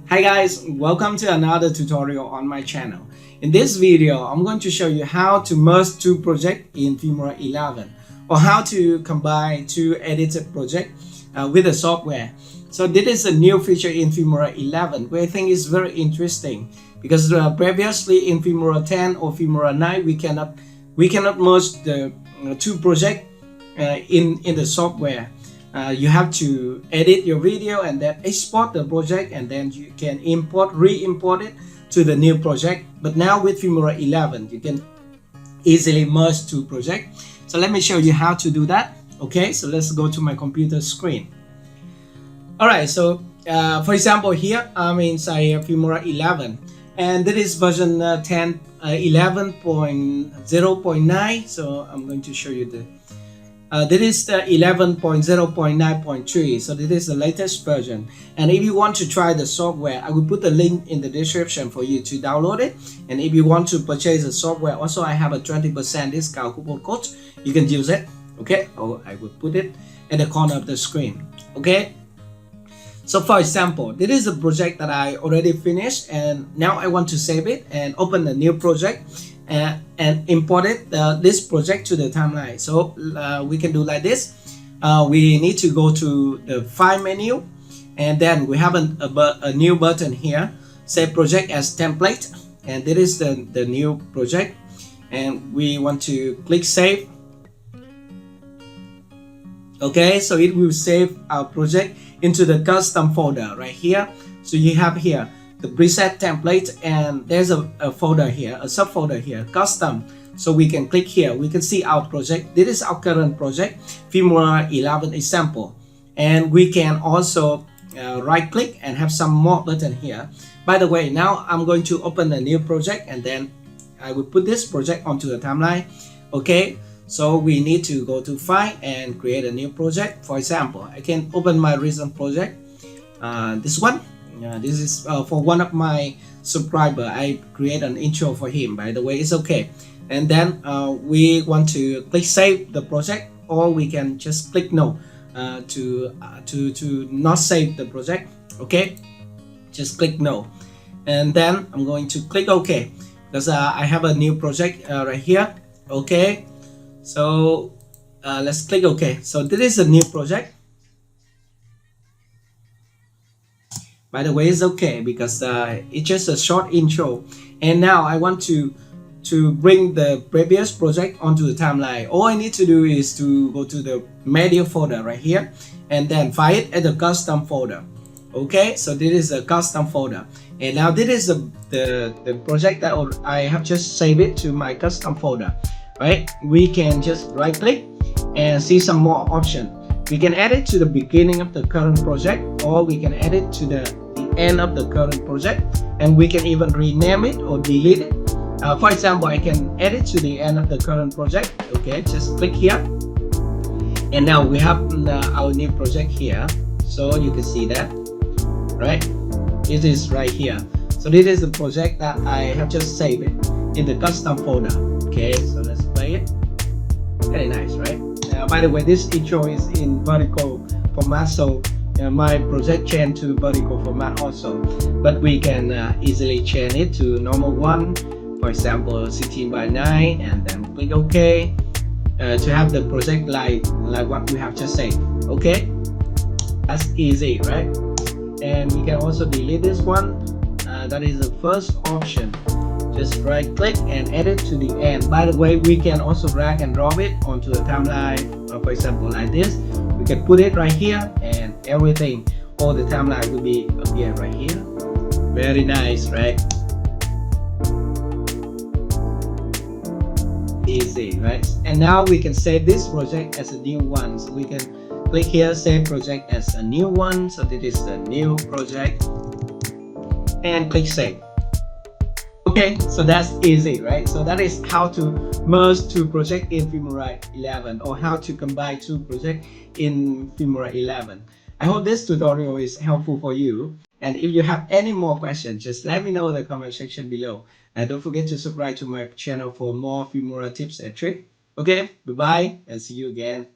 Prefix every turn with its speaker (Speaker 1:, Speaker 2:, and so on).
Speaker 1: Hi guys, welcome to another tutorial on my channel. In this video, I'm going to show you how to merge two projects in Filmora 11 or how to combine two edited projects with the software. So this is a new feature in Filmora 11 which I think is very interesting because previously in Filmora 10 or Filmora 9 we cannot merge the two projects in the software. You have to edit your video and then export the project, and then you can re-import it to the new project. But now with Filmora 11 you can easily merge two projects. So let me show you how to do that. Okay, so let's go to my computer screen. Alright, so for example here I'm inside Filmora 11 and this is version 11.0.9. so I'm going to show you the this is the 11.0.9.3, so this is the latest version. And if you want to try the software, I will put the link in the description for you to download it. And if you want to purchase the software, also I have a 20% discount coupon code. You can use it. Okay, or I will put it at the corner of the screen. Okay, so for example, this is a project that I already finished, and now I want to save it and open a new project and imported this project to the timeline. So we can do like this. We need to go to the file menu, and then we have a new button here, save project as template, and this is the new project, and we want to click save. Okay, so it will save our project into the custom folder right here. So you have here the preset template, and there's a folder here, a subfolder here, custom. So we can click here, we can see our project. This is our current project, Filmora 11 example. And we can also right click and have some more button here. By the way, now I'm going to open a new project, and then I will put this project onto the timeline. Okay, so we need to go to file and create a new project. For example, I can open my recent project, this one. This is for one of my subscriber. I create an intro for him, by the way. It's okay. And then we want to click save the project, or we can just click no to not save the project. Okay, just click no, and then I'm going to click OK because I have a new project right here. Okay, so let's click OK. So this is a new project. By the way, it's okay because it's just a short intro. And now I want to bring the previous project onto the timeline. All I need to do is to go to the media folder right here, and then find it at the custom folder. Okay, so this is a custom folder, and now this is the project that I have just saved it to my custom folder. Right, we can just right click and see some more options. We can add it to the beginning of the current project, or we can add it to the end of the current project, and we can even rename it or delete it. For example, I can add it to the end of the current project. Okay, just click here, and now we have our new project here. So you can see that, right? It is right here. So this is the project that I have just saved it in the custom folder. Okay, so let's play it. Very nice, right? By the way, this intro is in vertical format, so my project changed to vertical format also, but we can easily change it to normal one, for example 16:9, and then click OK to have the project like what we have just said. Okay, that's easy, right? And we can also delete this one. That is the first option. Just right click and add it to the end. By the way, we can also drag and drop it onto the timeline. For example, like this, we can put it right here, and everything, all the timeline will be appear right here. Very nice, right? Easy, right? And now we can save this project as a new one. So we can click here, save project as a new one. So this is the new project, and click save. Okay, so that's easy, right? So that is how to merge two projects in Filmora 11, or how to combine two projects in Filmora 11. I hope this tutorial is helpful for you. And if you have any more questions, just let me know in the comment section below. And don't forget to subscribe to my channel for more Filmora tips and tricks. Okay, bye-bye, and see you again.